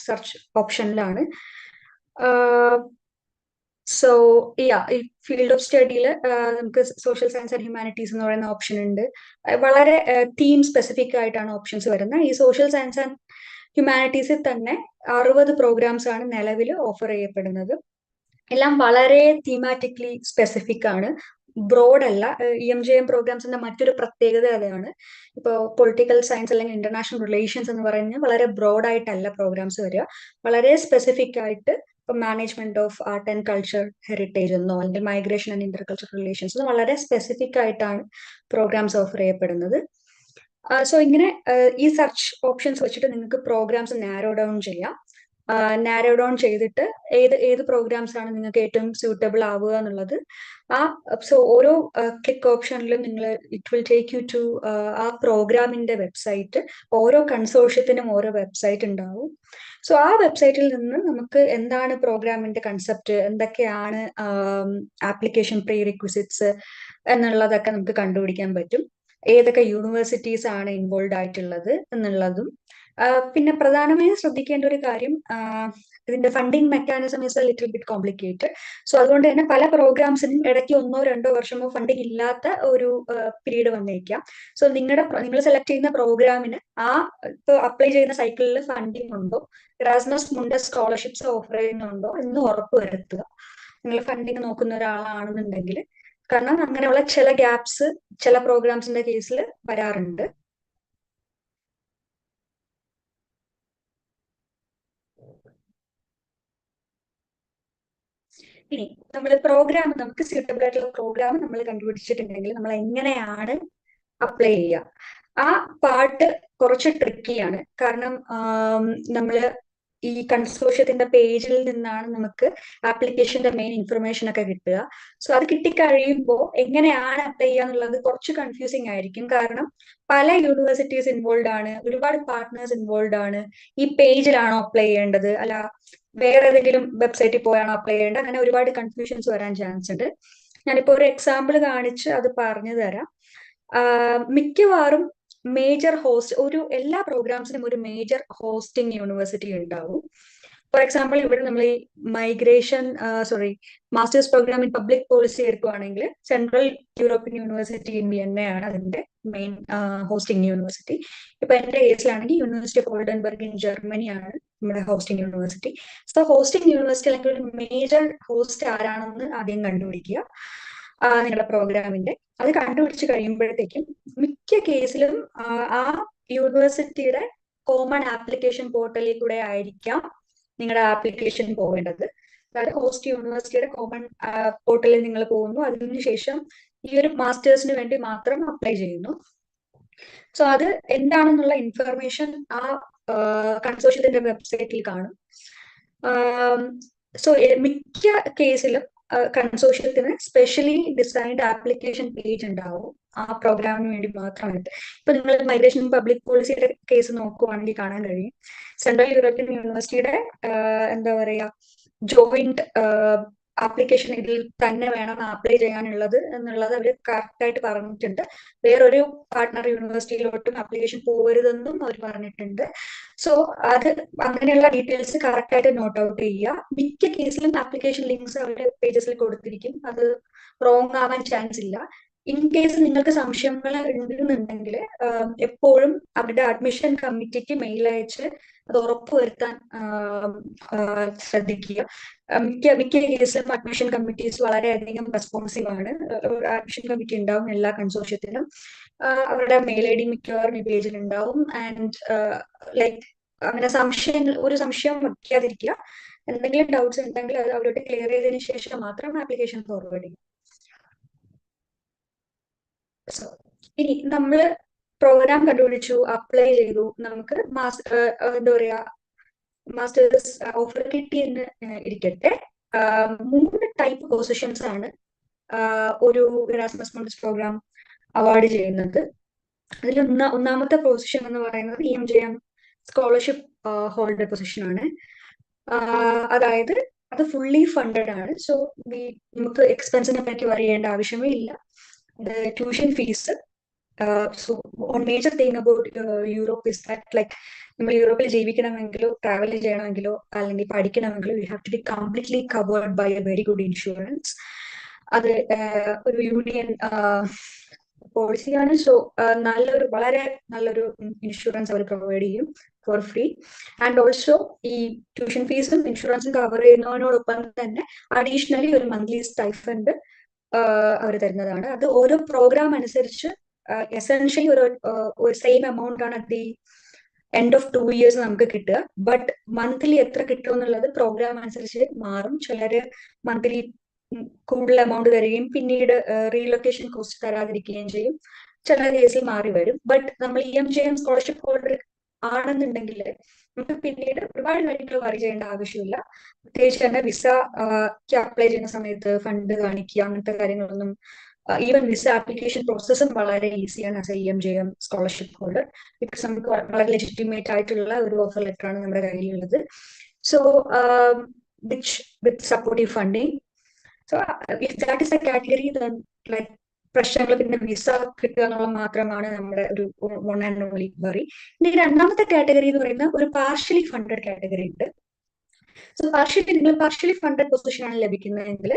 Search ഓപ്ഷനിലാണ്. So ഈ field of സ്റ്റഡിയിൽ നമുക്ക് സോഷ്യൽ സയൻസ് ആൻഡ് ഹ്യൂമാനിറ്റീസ് എന്ന് പറയുന്ന ഓപ്ഷൻ ഉണ്ട്. വളരെ തീം സ്പെസിഫിക് ആയിട്ടാണ് ഓപ്ഷൻസ് വരുന്നത്. ഈ സോഷ്യൽ സയൻസ് ആൻഡ് ഹ്യൂമാനിറ്റീസിൽ തന്നെ 60 പ്രോഗ്രാംസ് ആണ് നിലവിൽ ഓഫർ ചെയ്യപ്പെടുന്നത്. എല്ലാം വളരെ തീമാറ്റിക്കലി സ്പെസിഫിക് ആണ്, ബ്രോഡ് അല്ല. EMJM പ്രോഗ്രാംസിന്റെ മറ്റൊരു പ്രത്യേകത അതാണ്. ഇപ്പോൾ പൊളിറ്റിക്കൽ സയൻസ് അല്ലെങ്കിൽ ഇന്റർനാഷണൽ റിലേഷൻസ് എന്ന് പറയുന്നത് വളരെ ബ്രോഡ് ആയിട്ടല്ല പ്രോഗ്രാംസ് വരിക, വളരെ സ്പെസിഫിക് ആയിട്ട്. ഇപ്പൊ management of art and culture heritage എന്നോ അല്ലെങ്കിൽ മൈഗ്രേഷൻ ആൻഡ് ഇന്റർകൾച്ചറൽ റിലേഷൻസ് എന്നോ വളരെ സ്പെസിഫിക് ആയിട്ടാണ് പ്രോഗ്രാംസ് ഓഫർ ചെയ്യപ്പെടുന്നത്. സോ ഇങ്ങനെ ഈ സെർച്ച് ഓപ്ഷൻസ് വെച്ചിട്ട് നിങ്ങൾക്ക് പ്രോഗ്രാംസ് നാരോ ഡൗൺ ചെയ്യാം. നാരോ ഡൗൺ ചെയ്തിട്ട് ഏത് പ്രോഗ്രാംസ് ആണ് നിങ്ങൾക്ക് ഏറ്റവും സ്യൂട്ടബിൾ ആവുക എന്നുള്ളത് സോ ഓരോ ക്ലിക്ക് ഓപ്ഷനിലും നിങ്ങൾ it will take you to ആ പ്രോഗ്രാമിന്റെ വെബ്സൈറ്റ്. ഓരോ കൺസോർഷ്യത്തിനും ഓരോ വെബ്സൈറ്റ് ഉണ്ടാവും. സോ ആ വെബ്സൈറ്റിൽ നിന്ന് നമുക്ക് എന്താണ് പ്രോഗ്രാമിന്റെ കൺസെപ്റ്റ്, എന്തൊക്കെയാണ് ആപ്ലിക്കേഷൻ പ്രീ റിക്വിസിറ്റ്സ് എന്നുള്ളതൊക്കെ നമുക്ക് കണ്ടുപിടിക്കാൻ പറ്റും. ഏതൊക്കെ യൂണിവേഴ്സിറ്റീസ് ആണ് ഇൻവോൾവ് ആയിട്ടുള്ളത് എന്നുള്ളതും. പിന്നെ പ്രധാനമായും ശ്രദ്ധിക്കേണ്ട ഒരു കാര്യം, ഇതിന്റെ funding mechanism is A little bit complicated. So അതുകൊണ്ട് തന്നെ പല പ്രോഗ്രാംസിനും ഇടയ്ക്ക് 1-2 വർഷമോ ഫണ്ടിങ് ഇല്ലാത്ത ഒരു പീരീഡ് വന്നേക്കാം. സോ നിങ്ങൾ സെലക്ട് ചെയ്യുന്ന പ്രോഗ്രാമിന് ഇപ്പോൾ അപ്ലൈ ചെയ്യുന്ന സൈക്കിളിൽ ഫണ്ടിങ് ഉണ്ടോ, ഇറാസ്മസ് മുണ്ടസ് സ്കോളർഷിപ്സ് ഓഫർ ചെയ്യുന്നുണ്ടോ എന്ന് ഉറപ്പ് വരുത്തുക നിങ്ങൾ ഫണ്ടിങ് നോക്കുന്ന ഒരാളാണെന്നുണ്ടെങ്കിൽ. കാരണം അങ്ങനെയുള്ള ചില ഗ്യാപ്സ് ചില പ്രോഗ്രാംസിന്റെ കേസിൽ വരാറുണ്ട്. ഇനി നമുക്ക് സ്യൂട്ടബിൾ ആയിട്ടുള്ള പ്രോഗ്രാം നമ്മൾ കണ്ടുപിടിച്ചിട്ടുണ്ടെങ്കിൽ നമ്മൾ എങ്ങനെയാണ് അപ്ലൈ ചെയ്യുക? ആ പാർട്ട് കുറച്ച് ട്രിക്കിയാണ്. കാരണം നമ്മള് ഈ കൺസോർഷ്യത്തിന്റെ പേജിൽ നിന്നാണ് നമുക്ക് ആപ്ലിക്കേഷന്റെ മെയിൻ ഇൻഫർമേഷൻ ഒക്കെ കിട്ടുക. സോ അത് കിട്ടിക്കഴിയുമ്പോൾ എങ്ങനെയാണ് അപ്ലൈ ചെയ്യുക എന്നുള്ളത് കുറച്ച് കൺഫ്യൂസിങ് ആയിരിക്കും. കാരണം പല യൂണിവേഴ്സിറ്റീസ് ഇൻവോൾവ് ആണ്, ഒരുപാട് പാർട്ട്നേഴ്സ് ഇൻവോൾവ് ആണ്. ഈ പേജിലാണോ അപ്ലൈ ചെയ്യേണ്ടത്, അല്ല വേറെ ഏതെങ്കിലും വെബ്സൈറ്റിൽ പോയാണോ അപ്ലൈ ചെയ്യേണ്ടത്, അങ്ങനെ ഒരുപാട് കൺഫ്യൂഷൻസ് വരാൻ ചാൻസ് ഉണ്ട്. ഞാനിപ്പോ ഒരു എക്സാമ്പിൾ കാണിച്ച് അത് പറഞ്ഞു തരാം. മിക്കവാറും മേജർ എല്ലാ പ്രോഗ്രാംസിനും ഒരു മേജർ ഹോസ്റ്റിംഗ് യൂണിവേഴ്സിറ്റി ഉണ്ടാവും. ഫോർ എക്സാമ്പിൾ ഇവിടെ നമ്മൾ ഈ masters programme in public policy എടുക്കുകയാണെങ്കിൽ സെൻട്രൽ യൂറോപ്യൻ യൂണിവേഴ്സിറ്റി ഇൻ വിയന്നയാണ് അതിന്റെ മെയിൻ ഹോസ്റ്റിംഗ് യൂണിവേഴ്സിറ്റി. ഇപ്പൊ എന്റെ കേസിലാണെങ്കിൽ യൂണിവേഴ്സിറ്റി ഓഫ് ഓൾഡൻബർഗ് ഇൻ ജർമ്മനിയാണ് നമ്മുടെ hosting university. So hosting university അല്ലെങ്കിൽ ഒരു മേജർ ഹോസ്റ്റ് ആരാണെന്ന് ആദ്യം കണ്ടുപിടിക്കുക നിങ്ങളുടെ പ്രോഗ്രാമിന്റെ. അത് കണ്ടുപിടിച്ച് കഴിയുമ്പോഴത്തേക്കും മിക്ക കേസിലും ആ യൂണിവേഴ്സിറ്റിയുടെ കോമൺ ആപ്ലിക്കേഷൻ പോർട്ടലിൽ കൂടെ ആയിരിക്കാം നിങ്ങളുടെ ആപ്ലിക്കേഷൻ പോകേണ്ടത്. അതായത് ഹോസ്റ്റ് യൂണിവേഴ്സിറ്റിയുടെ കോമൺ പോർട്ടലിൽ നിങ്ങൾ പോകുന്നു, അതിനുശേഷം ഈ ഒരു മാസ്റ്റേഴ്സിന് വേണ്ടി മാത്രം അപ്ലൈ ചെയ്യുന്നു. സോ അത് എന്താണെന്നുള്ള ഇൻഫർമേഷൻ ആ കൺസോർഷ്യത്തിന്റെ വെബ്സൈറ്റിൽ കാണും. സോ മിക്ക കേസിലും കൺസോർഷ്യത്തിന് സ്പെഷ്യലി ഡിസൈൻഡ് ആപ്ലിക്കേഷൻ പേജ് ഉണ്ടാവും ആ പ്രോഗ്രാമിന് വേണ്ടി മാത്രമായിട്ട്. ഇപ്പൊ നിങ്ങൾ മൈഗ്രേഷൻ പബ്ലിക് പോളിസിയുടെ കേസ് നോക്കുവാണെങ്കിൽ കാണാൻ കഴിയും സെൻട്രൽ യൂറോപ്യൻ യൂണിവേഴ്സിറ്റിയുടെ എന്താ പറയാ ജോയിന്റ് ആപ്ലിക്കേഷൻ ഇതിൽ തന്നെ വേണം അപ്ലൈ ചെയ്യാനുള്ളത് എന്നുള്ളത് അവർ കറക്റ്റ് ആയിട്ട് പറഞ്ഞിട്ടുണ്ട്. വേറൊരു പാർട്ട്ണർ യൂണിവേഴ്സിറ്റിയിലോട്ടും ആപ്ലിക്കേഷൻ പോകരുതെന്നും അവർ പറഞ്ഞിട്ടുണ്ട്. സോ അത് അങ്ങനെയുള്ള ഡീറ്റെയിൽസ് കറക്റ്റ് ആയിട്ട് നോട്ട് ഔട്ട് ചെയ്യുക. മിക്ക കേസിലും ആപ്ലിക്കേഷൻ ലിങ്ക്സ് അവരുടെ പേജസിൽ കൊടുത്തിരിക്കും, അത് റോങ് ആവാൻ ചാൻസ് ഇല്ല. ഇൻ കേസ് നിങ്ങൾക്ക് സംശയങ്ങൾ ഉണ്ടെന്നുണ്ടെങ്കിൽ എപ്പോഴും അവരുടെ അഡ്മിഷൻ കമ്മിറ്റിക്ക് മെയിൽ അയച്ച് അത് ഉറപ്പുവരുത്താൻ ശ്രദ്ധിക്കുക. മിക്ക കേസിലും അഡ്മിഷൻ കമ്മിറ്റീസ് വളരെയധികം റെസ്പോൺസീവ് ആണ്. അഡ്മിഷൻ കമ്മിറ്റി ഉണ്ടാവും എല്ലാ കൺസോർഷ്യത്തിലും. അവരുടെ മെയിൽ ID മിക്കവാറും ഈ പേജിൽ ഉണ്ടാവും. ആൻഡ് ലൈക്ക് അങ്ങനെ ഒരു സംശയം വയ്ക്കാതിരിക്കുക. എന്തെങ്കിലും ഡൗട്ട്സ് ഉണ്ടെങ്കിൽ അത് അവരോട് ക്ലിയർ ചെയ്തതിനു ശേഷം മാത്രം ആപ്ലിക്കേഷൻ ഫോർവേഡ് ചെയ്യും. ഇനി നമ്മള് പ്രോഗ്രാം കണ്ടുപിടിച്ചു, അപ്ലൈ ചെയ്തു, നമുക്ക് എന്താ പറയാ മാസ്റ്റേഴ്സ് ഓഫർ കിട്ടിയെന്ന് ഇരിക്കട്ടെ. 3 ടൈപ്പ് പൊസിഷൻസ് ആണ് ഒരു ഇറാസ്മസ് മundus പ്രോഗ്രാം അവാർഡ് ചെയ്യുന്നത്. അതിൽ ഒന്നാമത്തെ പൊസിഷൻ എന്ന് പറയുന്നത് EMJM സ്കോളർഷിപ്പ് ഹോൾഡർ പൊസിഷൻ ആണ്. അതായത് അത് ഫുള്ളി ഫണ്ടഡ് ആണ്. സോ നമുക്ക് എക്സ്പെൻസിനെ പറ്റി പറയേണ്ട ആവശ്യമേ ഇല്ല. Tuition fees So one major thing about Europe is that like നമ്മൾ യൂറോപ്പിൽ ജീവിക്കണമെങ്കിലോ ട്രാവൽ ചെയ്യണമെങ്കിലോ അല്ലെങ്കിൽ പഠിക്കണമെങ്കിലോ you have to be completely covered by a very good insurance. അത് ഒരു യൂണിയൻ പോളിസിയാണ്. സോ വളരെ നല്ലൊരു ഇൻഷുറൻസ് അവർ പ്രൊവൈഡ് ചെയ്യും ഫോർ ഫ്രീ. ആൻഡ് ഓൾസോ ഈ ട്യൂഷൻ ഫീസും ഇൻഷുറൻസും കവർ ചെയ്യുന്നതിനോടൊപ്പം തന്നെ അഡീഷണലി ഒരു മന്ത്ലി സ്റ്റൈഫൻഡ് അവർ തരുന്നതാണ്. അത് ഓരോ പ്രോഗ്രാം അനുസരിച്ച് എസെൻഷ്യലി ഒരു സെയിം എമൗണ്ട് ആണ് at the end of 2 years നമുക്ക് കിട്ടുക. ബട്ട് മന്ത്ലി എത്ര കിട്ടും എന്നുള്ളത് പ്രോഗ്രാം അനുസരിച്ച് മാറും. ചിലര് മന്ത്ലി കൂടുതൽ എമൗണ്ട് തരികയും പിന്നീട് റീലൊക്കേഷൻ കോസ്റ്റ് തരാതിരിക്കുകയും ചെയ്യും. ചില കേസിൽ മാറി വരും. ബട്ട് നമ്മൾ EMJM സ്കോളർഷിപ്പ് ഹോൾഡർ ആണെന്നുണ്ടെങ്കിൽ നമുക്ക് പിന്നീട് ഒരുപാട് കാര്യങ്ങൾ വറി ചെയ്യേണ്ട ആവശ്യമില്ല. പ്രത്യേകിച്ച് തന്നെ വിസക്ക് അപ്ലൈ ചെയ്യുന്ന സമയത്ത് ഫണ്ട് കാണിക്കുക അങ്ങനത്തെ കാര്യങ്ങളൊന്നും, ഈവൻ വിസ ആപ്ലിക്കേഷൻ പ്രോസസ്സും വളരെ ഈസിയാണ് as A EMJM scholarship holder. Because നമുക്ക് വളരെ ലെജിറ്റിമേറ്റ് ആയിട്ടുള്ള ഒരു ഓഫർ ലെറ്റർ ആണ് നമ്മുടെ കയ്യിലുള്ളത്. So with supportive funding. So if that is A category, like പ്രശ്നങ്ങൾ പിന്നെ വിസ കിട്ടുക എന്നുള്ളത് മാത്രമാണ് നമ്മുടെ ഒരു വൺ ആൻഡ് ഓൺലി വറി. ഇനി രണ്ടാമത്തെ കാറ്റഗറി എന്ന് പറയുന്ന ഒരു പാർഷ്യലി ഫണ്ടഡ് കാറ്റഗറി ഉണ്ട്. സോ പാർഷ്യലി ഫണ്ടഡ് പൊസിഷൻ ആണ് ലഭിക്കുന്നതെങ്കിൽ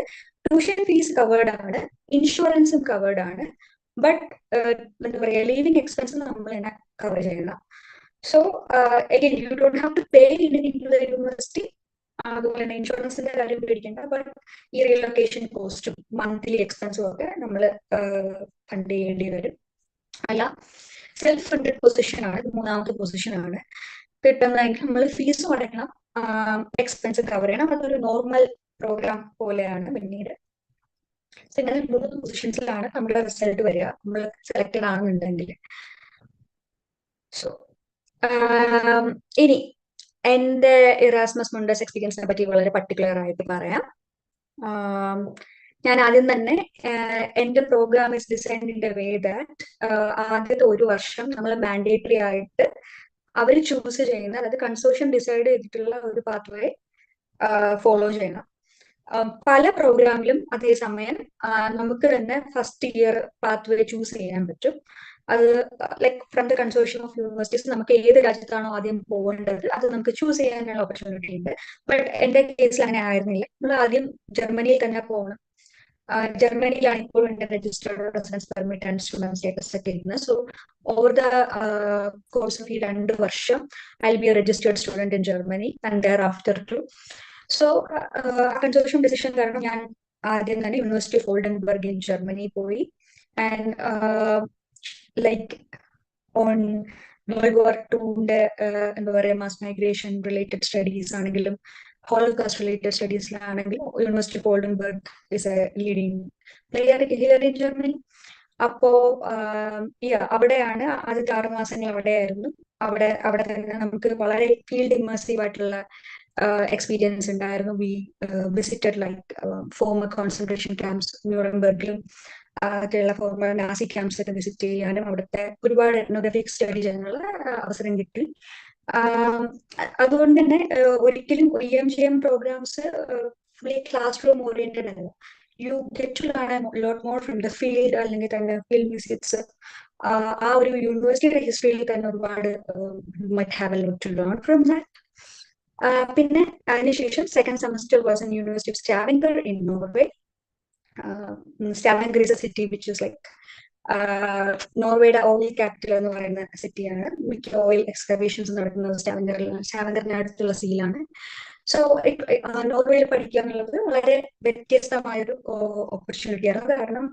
ട്യൂഷൻ ഫീസ് കവേർഡ് ആണ്, ഇൻഷുറൻസും കവേർഡ് ആണ്. ബട്ട് എന്താ പറയാ, ലിവിംഗ് എക്സ്പെൻസ് നമ്മൾ തന്നെ കവർ ചെയ്യണം. So again you don't have to pay anything to the university. അതുപോലെ തന്നെ ഇൻഷുറൻസിന്റെ കാര്യം പേടിക്കേണ്ട. ബട്ട് ഈ റീലൊക്കേഷൻ കോസ്റ്റും മന്ത്ലി എക്സ്പെൻസും ഒക്കെ നമ്മൾ ഫണ്ട് ചെയ്യേണ്ടി വരും. അല്ല, സെൽഫ് ഫണ്ടഡ് പൊസിഷൻ ആണ്, മൂന്നാമത്തെ പൊസിഷൻ ആണ് കിട്ടുന്നതെങ്കിൽ നമ്മൾ ഫീസും അടയ്ക്കണം, എക്സ്പെൻസ് കവർ ചെയ്യണം. അതൊരു നോർമൽ പ്രോഗ്രാം പോലെയാണ് പിന്നീട്. ഇങ്ങനെ 3 പൊസിഷൻസിലാണ് നമ്മുടെ റിസൾട്ട് വരിക നമ്മൾ സെലക്ടഡ് ആണെന്നുണ്ടെങ്കിൽ. സോ ഇനി എന്റെ ഇറാസ്മസ് മുണ്ടസ് എക്സ്പീരിയൻസിനെ പറ്റി വളരെ പർട്ടിക്കുലർ ആയിട്ട് പറയാം. ഞാൻ ആദ്യം തന്നെ എന്റെ programme is designed in a way that ആദ്യത്തെ ഒരു വർഷം നമ്മൾ മാൻഡേറ്ററി ആയിട്ട് അവർ ചൂസ് ചെയ്യുന്ന, അതായത് കൺസോർഷ്യം ഡിസൈഡ് ചെയ്തിട്ടുള്ള ഒരു പാത്വേ ഫോളോ ചെയ്യണം. പല പ്രോഗ്രാമിലും അതേസമയം നമുക്ക് തന്നെ ഫസ്റ്റ് ഇയർ പാത്വേ ചൂസ് ചെയ്യാൻ പറ്റും. അത് like from the consortium of universities നമുക്ക് ഏത് രാജ്യത്താണോ ആദ്യം പോകേണ്ടത് അത് നമുക്ക് ചൂസ് ചെയ്യാനുള്ള ഓപ്പർച്യൂണിറ്റി ഉണ്ട്. ബട്ട് എന്റെ കേസിൽ അങ്ങനെ ആയിരുന്നില്ല. നമ്മൾ ആദ്യം ജർമ്മനിയിൽ തന്നെ പോകണം. ജർമ്മനിയിലാണ് ഇപ്പോൾ എന്റെ registered residence permit and student status ഒക്കെ ഇരിക്കുന്നത്. So over the course of ഈ 2 വർഷം I will be a registered student in Germany and there after too. So consortium decision കാരണം ഞാൻ ആദ്യം തന്നെ university of Oldenburg in Germany പോയി. And like on World War ടൂന്റെ എന്താ പറയുക, മാസ് മൈഗ്രേഷൻ റിലേറ്റഡ് സ്റ്റഡീസ് ആണെങ്കിലും ഹോളോകാസ്റ്റ് റിലേറ്റഡ് സ്റ്റഡീസിലാണെങ്കിലും university of Oldenburg is a leading player here in Germany. അപ്പോ അവിടെയാണ് ആദ്യത്തെ 6 മാസങ്ങൾ അവിടെയായിരുന്നു. അവിടെ തന്നെ നമുക്ക് വളരെ ഫീൽഡ് ഇമേഴ്സീവ് ആയിട്ടുള്ള എക്സ്പീരിയൻസ് ഉണ്ടായിരുന്നു. We visited like former concentration camps ന്യൂറംബർഗിലും ഒക്കെയുള്ള ഫോമർ നാസി ക്യാമ്പ്സ് ഒക്കെ വിസിറ്റ് ചെയ്യാനും അവിടുത്തെ ഒരുപാട് എത്നോഗ്രഫിക് സ്റ്റഡി ചെയ്യാനുള്ള അവസരം കിട്ടി. അതുകൊണ്ട് തന്നെ ഒരിക്കലും EMJM programmes fully class room oriented അല്ല. You get to learn a lot more from the field. അല്ലെങ്കിൽ തന്നെ ഫീൽഡ് വിസിറ്റ്സ്, ആ ഒരു യൂണിവേഴ്സിറ്റിയുടെ ഹിസ്റ്ററിയിൽ തന്നെ ഒരുപാട് might have a lot to learn from that. പിന്നെ അതിനുശേഷം second semester was in university of Stavanger in Norway. Stavanger is a city which is like നോർവേയുടെ ഓയിൽ ക്യാപിറ്റൽ എന്ന് പറയുന്ന സിറ്റിയാണ്. മിക്ക ഓയിൽ എക്സ്കവേഷൻസ് നടക്കുന്നത് സ്റ്റാവങ്കറിന് അടുത്തുള്ള സീലാണ്. സോ നോർവേയിൽ പഠിക്കുക എന്നുള്ളത് വളരെ വ്യത്യസ്തമായൊരു ഓപ്പർച്യൂണിറ്റി ആണ്. കാരണം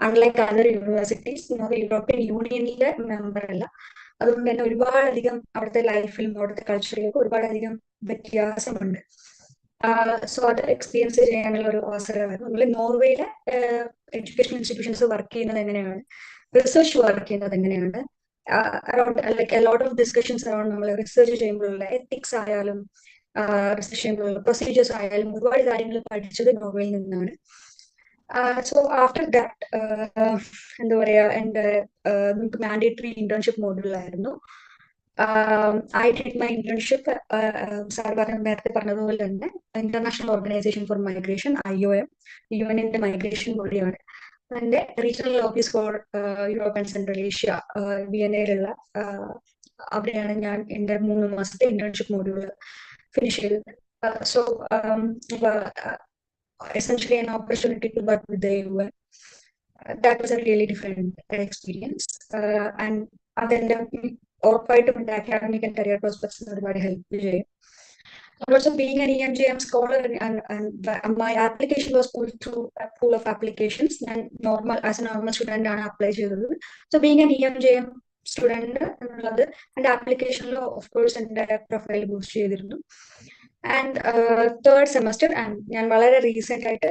അൺലൈക്ക് അതർ യൂണിവേഴ്സിറ്റീസ് യൂറോപ്യൻ യൂണിയനിലെ മെമ്പർ അല്ല. അതുകൊണ്ട് തന്നെ ഒരുപാടധികം അവിടുത്തെ ലൈഫിലും അവിടുത്തെ കൾച്ചറിലും ഒരുപാടധികം വ്യത്യാസമുണ്ട്. സോ അത് എക്സ്പീരിയൻസ് ചെയ്യാനുള്ള ഒരു അവസരമായിരുന്നു. നമ്മൾ നോർവേയിലെ എഡ്യൂക്കേഷൻ ഇൻസ്റ്റിറ്റ്യൂഷൻസ് വർക്ക് ചെയ്യുന്നത് എങ്ങനെയാണ്, റിസർച്ച് വർക്ക് ചെയ്യുന്നത് എങ്ങനെയാണ്, around like a lot of discussions around നമ്മൾ റിസർച്ച് ചെയ്യുമ്പോഴുള്ള എത്തിക്സ് ആയാലും റിസർച്ച് ചെയ്യുമ്പോഴുള്ള പ്രൊസീജിയേഴ്സ് ആയാലും ഒരുപാട് കാര്യങ്ങൾ പഠിച്ചത് നോർവേയിൽ നിന്നാണ്. സോ ആഫ്റ്റർ ദാറ്റ് എന്താ പറയാ, എന്റെ നമുക്ക് മാൻഡേറ്ററി ഇന്റേൺഷിപ്പ് മോഡുലായിരുന്നു. I did my internship sir നേരത്തെ പറഞ്ഞതുപോലെ തന്നെ International Organization for Migration, IOM, യുഎന്നിന്റെ മൈഗ്രേഷൻ ബോഡിയാണ്. എൻ്റെ regional office for Europe and Central Asia വിയന്നയിലുള്ള അവിടെയാണ് ഞാൻ എൻ്റെ 3 മാസത്തെ ഇന്റേൺഷിപ്പ് മോഡ്യൂൾ ഫിനിഷ് ചെയ്തത്. So essentially an opportunity to work with the UN. That was a really different experience. And അതെന്റെ ഉറപ്പായിട്ടും എൻ്റെ അക്കാഡമിക് ആൻഡ് കരിയർ പ്രോസ്പെക്ട്സിന് ഒരുപാട് ഹെൽപ്പ് ചെയ്യും. Also, being an EMJM scholar, and my application was pulled through a pool of applications. And normal as a normal student, I applied. So, being an EMJM student, and application law, of course, and profile boost. And third semester, and ഞാൻ വളരെ recent ആയിട്ട്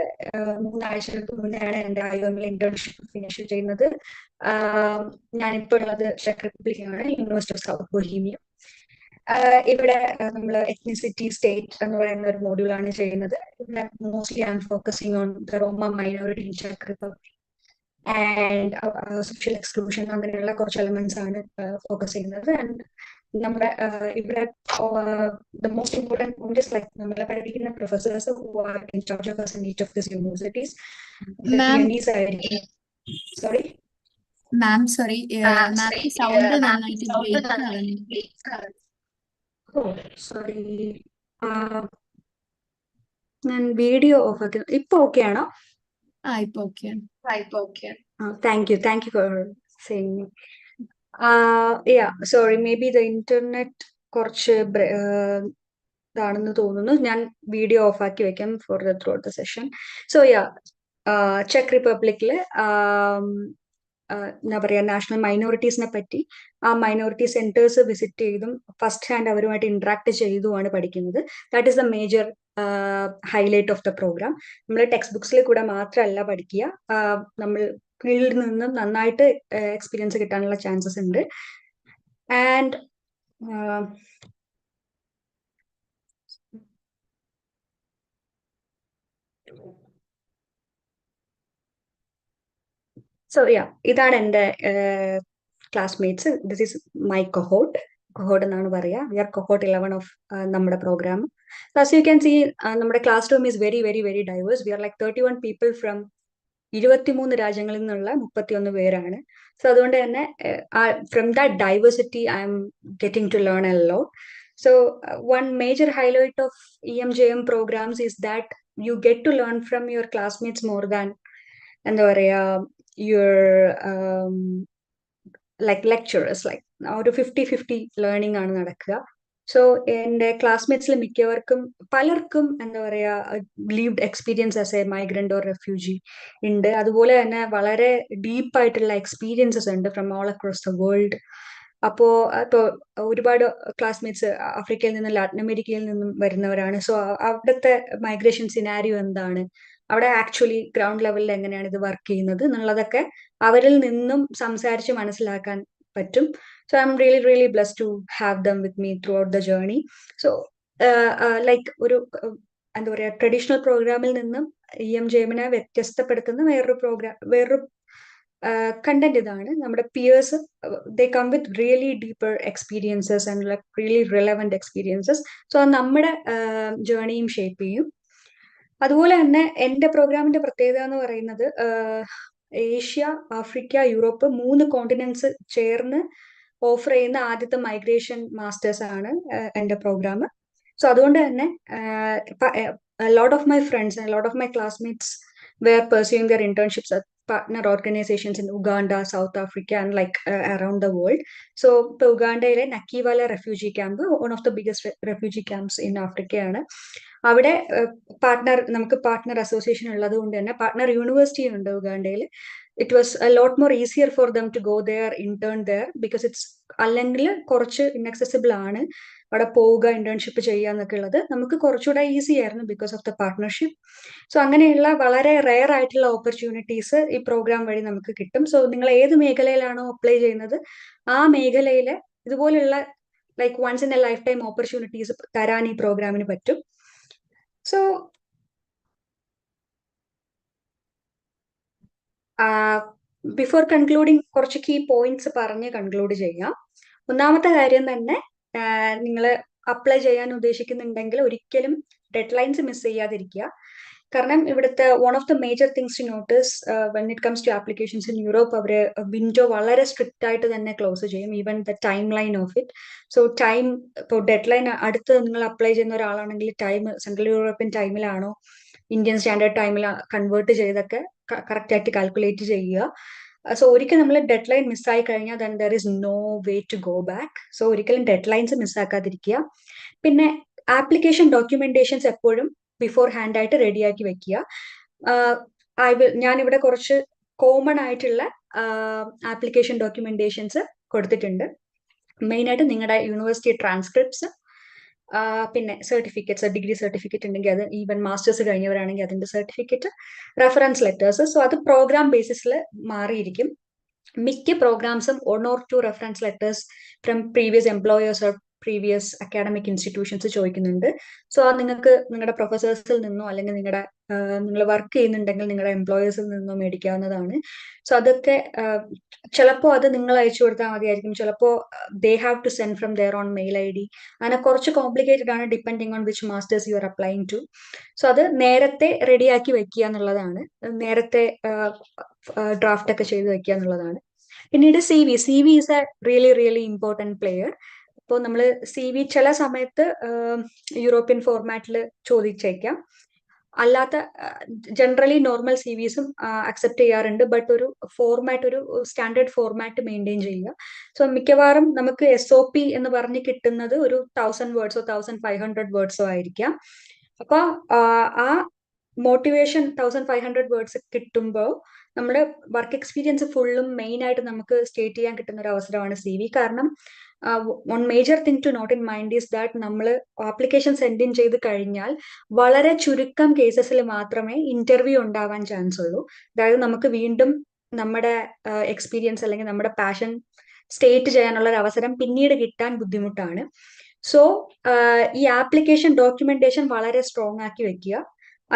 3 ആഴ്ചകൾക്ക് മുന്നെയാണ് എൻ്റെ IOM internship finish ചെയ്യുന്നത്. ഞാനിപ്പോൾ ഉള്ളത് ചെക്ക് റിപ്പബ്ലിക്കാണ്, യൂണിവേഴ്സിറ്റി ഓഫ് സൗത്ത് ബൊഹീമിയ. ഇവിടെ നമ്മൾ എത്നിസിറ്റി സ്റ്റേറ്റ് എന്ന് പറയുന്ന ഒരു മോഡ്യൂളാണ് ചെയ്യുന്നത്. ഇവിടെ mostly I M focusing on the Roma minority in check republic and social exclusion, അങ്ങനെയുള്ള കുറച്ച് എലമെന്റ്സ് ആണ് ഫോക്കസ് ചെയ്യുന്നത്. ആൻഡ് നമ്മുടെ ഇവിടെ the most important point is like നമ്മളെ പഠിപ്പിക്കുന്ന professors who are in charge of us in each of these universities. The PMDs ആയിരിക്കും. Sorry. Ma'am, sorry. Ma'am, sound നന്നായിട്ട് break ആവുന്നു. Oh, sorry. ഞാൻ വീഡിയോ ഓഫ് ആക്കി. ഇപ്പൊ ഓക്കെ ആണോ? ഇപ്പൊ okay. Thank you for saying me. Yeah, sorry, maybe the internet കുറച്ച് ഇതാണെന്ന് തോന്നുന്നു. ഞാൻ വീഡിയോ ഓഫ് ആക്കി വെക്കാം for the throughout the session. So yeah, ചെക്ക് റിപ്പബ്ലിക്കില് എന്താ പറയാ, നാഷണൽ മൈനോറിറ്റീസിനെ പറ്റി ആ മൈനോറിറ്റി സെന്റേഴ്സ് വിസിറ്റ് ചെയ്തും ഫസ്റ്റ് ഹാൻഡ് അവരുമായിട്ട് ഇന്ററാക്ട് ചെയ്തുമാണ് പഠിക്കുന്നത്. That is the major highlight of the programme. നമ്മൾ ടെക്സ്റ്റ് ബുക്സിൽ കൂടെ മാത്രമല്ല പഠിക്കുക, നമ്മൾ ഫീൽഡിൽ നിന്നും നന്നായിട്ട് എക്സ്പീരിയൻസ് കിട്ടാനുള്ള ചാൻസസ് ഉണ്ട്. ആൻഡ് സോ യാ, ഇതാണ് എൻ്റെ classmates. This is my cohort എന്നാണ് പറയാ. വി ആർ കൊഹോട്ട് 11 ഓഫ് നമ്മുടെ programme. As you can see, നമ്മുടെ class room is very very very diverse. We are like 31 people from 23 രാജ്യങ്ങളിൽ നിന്നുള്ള 31 പേരാണ്. സോ അതുകൊണ്ട് തന്നെ from that diversity I am getting to learn a lot. So one major highlight of EMJM programmes is that you get to learn from your classmates more than എന്താ പറയാ your like lecturers. Like ഒരു 50-50 learning ആണ് നടക്കുക. So എൻ്റെ ക്ലാസ്മേറ്റ്സിൽ മിക്കവർക്കും പലർക്കും എന്താ പറയാ lived experience as A migrant or refugee ഉണ്ട്. അതുപോലെ തന്നെ വളരെ ഡീപ്പായിട്ടുള്ള എക്സ്പീരിയൻസസ് ഉണ്ട് from all across the world. അപ്പോ ഒരുപാട് ക്ലാസ്മേറ്റ്സ് ആഫ്രിക്കയിൽ നിന്നും ലാറ്റിൻ അമേരിക്കയിൽ നിന്നും വരുന്നവരാണ്. സോ അവിടുത്തെ മൈഗ്രേഷൻ സിനാരിയോ എന്താണ്, അവിടെ ആക്ച്വലി ഗ്രൗണ്ട് ലെവലിൽ എങ്ങനെയാണ് ഇത് വർക്ക് ചെയ്യുന്നത് എന്നുള്ളതൊക്കെ അവരിൽ നിന്നും സംസാരിച്ച് മനസ്സിലാക്കാൻ പറ്റും. So I'm really really blessed to have them with me throughout the journey. So like ഒരു എന്താ പറയാ ട്രഡീഷണൽ പ്രോഗ്രാമിൽ നിന്നും EMJM-നെ വ്യത്യസ്തപ്പെടുത്തുന്ന വേറൊരു കണ്ടന്റ് ഇതാണ്. നമ്മുടെ peers they come with really deeper experiences and like really relevant experiences. So അത് നമ്മുടെ ജേർണിയും ഷേപ്പ് ചെയ്യും. അതുപോലെ തന്നെ എൻ്റെ പ്രോഗ്രാമിന്റെ പ്രത്യേകത എന്ന് പറയുന്നത് ഏഷ്യ, ആഫ്രിക്ക, യൂറോപ്പ് 3 കോണ്ടിനെന്റ്സ് ചേർന്ന് ഓഫർ ചെയ്യുന്ന ആദ്യത്തെ മൈഗ്രേഷൻ മാസ്റ്റേഴ്സ് ആണ് എൻ്റെ പ്രോഗ്രാം. സോ അതുകൊണ്ട് തന്നെ lot of my friends and lot of my classmates were pursuing their internships at partner organizations in Uganda, South Africa, and like around the world. So ഇപ്പൊ ഉഗാണ്ടയിലെ Nakivale refugee camp one of the biggest refugee camps in Africa ആണ്. അവിടെ നമുക്ക് partner association ഉള്ളത് കൊണ്ട് തന്നെ partner university ഉണ്ട് ഉഗാണ്ടയിൽ. It was a lot more easier for them to go there, intern there, because it's അല്ലെങ്കിൽ കുറച്ച് ഇൻഅക്സസിബിൾ ആണ് അവിടെ പോവുക ഇന്റേൺഷിപ്പ് ചെയ്യുക എന്നൊക്കെ ഉള്ളത്. നമുക്ക് കുറച്ചുകൂടെ ഈസി ആയിരുന്നു because of the partnership. So അങ്ങനെയുള്ള വളരെ റെയർ ആയിട്ടുള്ള ഓപ്പർച്യൂണിറ്റീസ് ഈ പ്രോഗ്രാം വഴി നമുക്ക് കിട്ടും. സോ നിങ്ങൾ ഏത് മേഖലയിലാണോ അപ്ലൈ ചെയ്യുന്നത് ആ മേഖലയിലെ ഇതുപോലുള്ള like once in a lifetime opportunities തരാൻ ഈ പ്രോഗ്രാമിന് പറ്റും. സോ ബിഫോർ കൺക്ലൂഡിങ് കുറച്ച് കീ പോയിന്റ്സ് പറഞ്ഞ് കൺക്ലൂഡ് ചെയ്യാം. ഒന്നാമത്തെ കാര്യം തന്നെ, നിങ്ങൾ അപ്ലൈ ചെയ്യാൻ ഉദ്ദേശിക്കുന്നുണ്ടെങ്കിൽ ഒരിക്കലും ഡെഡ് ലൈൻസ് മിസ് ചെയ്യാതിരിക്കുക. കാരണം ഇവിടുത്തെ one of the major things to notice when it comes to applications in Europe, അവർ വിൻഡോ വളരെ സ്ട്രിക്റ്റ് ആയിട്ട് തന്നെ ക്ലോസ് ചെയ്യും, even the timeline of it. So time, ഇപ്പോൾ ഡെഡ് ലൈൻ അടുത്ത് നിങ്ങൾ അപ്ലൈ ചെയ്യുന്ന ഒരാളാണെങ്കിൽ ടൈം സെൻട്രൽ യൂറോപ്യൻ ടൈമിലാണോ ഇന്ത്യൻ സ്റ്റാൻഡേർഡ് ടൈമിൽ കൺവേർട്ട് ചെയ്തൊക്കെ കറക്റ്റ് ആയിട്ട് കാൽക്കുലേറ്റ് ചെയ്യുക. സോ ഒരിക്കലും നമ്മൾ ഡെഡ് ലൈൻ മിസ്സായി കഴിഞ്ഞാൽ then there is no way to go back. So ഒരിക്കലും ഡെഡ് ലൈൻസ് മിസ്സാക്കാതിരിക്കുക. പിന്നെ ആപ്ലിക്കേഷൻ ഡോക്യുമെന്റേഷൻസ് എപ്പോഴും ബിഫോർ ഹാൻഡ് ആയിട്ട് റെഡിയാക്കി വെക്കുക. ഞാനിവിടെ കുറച്ച് കോമൺ ആയിട്ടുള്ള ആപ്ലിക്കേഷൻ ഡോക്യുമെന്റേഷൻസ് കൊടുത്തിട്ടുണ്ട്. മെയിൻ ആയിട്ട് നിങ്ങളുടെ യൂണിവേഴ്സിറ്റി ട്രാൻസ്ക്രിപ്റ്റ്സ്, പിന്നെ സർട്ടിഫിക്കറ്റ്സ്, ഡിഗ്രി സർട്ടിഫിക്കറ്റ് ഉണ്ടെങ്കിൽ അത്, ഈവൻ മാസ്റ്റേഴ്സ് കഴിഞ്ഞവരാണെങ്കിൽ അതിന്റെ സർട്ടിഫിക്കറ്റ്, റെഫറൻസ് ലെറ്റേഴ്സ്. സോ അത് പ്രോഗ്രാം ബേസിസിൽ മാറിയിരിക്കും. മിക്ക പ്രോഗ്രാംസും 1 or 2 reference letters from previous employers or previous academic institutions ചോദിക്കുന്നുണ്ട്. സോ അത് നിങ്ങൾക്ക് നിങ്ങളുടെ പ്രൊഫസേഴ്സിൽ നിന്നോ അല്ലെങ്കിൽ നിങ്ങൾ വർക്ക് ചെയ്യുന്നുണ്ടെങ്കിൽ നിങ്ങളുടെ എംപ്ലോയേഴ്സിൽ നിന്നോ മേടിക്കാവുന്നതാണ്. സോ അതൊക്കെ ചിലപ്പോൾ അത് നിങ്ങൾ അയച്ചു കൊടുത്താൽ മതിയായിരിക്കും, ചിലപ്പോൾ they have to send from their own mail ID. അങ്ങനെ കുറച്ച് കോംപ്ലിക്കേറ്റഡ് ആണ്, depending on which masters you are applying to. So അത് നേരത്തെ റെഡിയാക്കി വെക്കുക എന്നുള്ളതാണ്, നേരത്തെ ഡ്രാഫ്റ്റ് ഒക്കെ ചെയ്ത് വെക്കുക എന്നുള്ളതാണ്. പിന്നീട് CV is A really important player. ഇപ്പോൾ നമ്മൾ CV ചില സമയത്ത് യൂറോപ്യൻ ഫോർമാറ്റിൽ ചോദിച്ചേക്കാം, അല്ലാത്ത ജനറലി നോർമൽ CVസും അക്സെപ്റ്റ് ചെയ്യാറുണ്ട്. ബട്ട് ഒരു സ്റ്റാൻഡേർഡ് ഫോർമാറ്റ് മെയിൻറ്റെയിൻ ചെയ്യുക. സോ മിക്കവാറും നമുക്ക് SOP എന്ന് പറഞ്ഞ് കിട്ടുന്നത് ഒരു 1000 വേർഡ്സോ 1500 വേർഡ്സോ ആയിരിക്കാം. അപ്പൊ ആ മോട്ടിവേഷൻ 1500 വേർഡ്സ് കിട്ടുമ്പോൾ നമ്മുടെ വർക്ക് എക്സ്പീരിയൻസ് ഫുള്ളും മെയിൻ ആയിട്ട് നമുക്ക് സ്റ്റേറ്റ് ചെയ്യാൻ കിട്ടുന്ന ഒരു അവസരമാണ് CV. കാരണം one major thing to note in mind is that നമ്മൾ ആപ്ലിക്കേഷൻ സെൻഡ് ഇൻ ചെയ്ത് കഴിഞ്ഞാൽ വളരെ ചുരുക്കം കേസസിൽ മാത്രമേ ഇന്റർവ്യൂ ഉണ്ടാവാൻ ചാൻസ് ഉള്ളൂ. അതായത് നമുക്ക് വീണ്ടും നമ്മുടെ എക്സ്പീരിയൻസ് അല്ലെങ്കിൽ നമ്മുടെ പാഷൻ സ്റ്റേറ്റ് ചെയ്യാനുള്ള ഒരു അവസരം പിന്നീട് കിട്ടാൻ ബുദ്ധിമുട്ടാണ്. സോ ഈ ആപ്ലിക്കേഷൻ ഡോക്യുമെന്റേഷൻ വളരെ സ്ട്രോങ് ആക്കി വെക്കുക.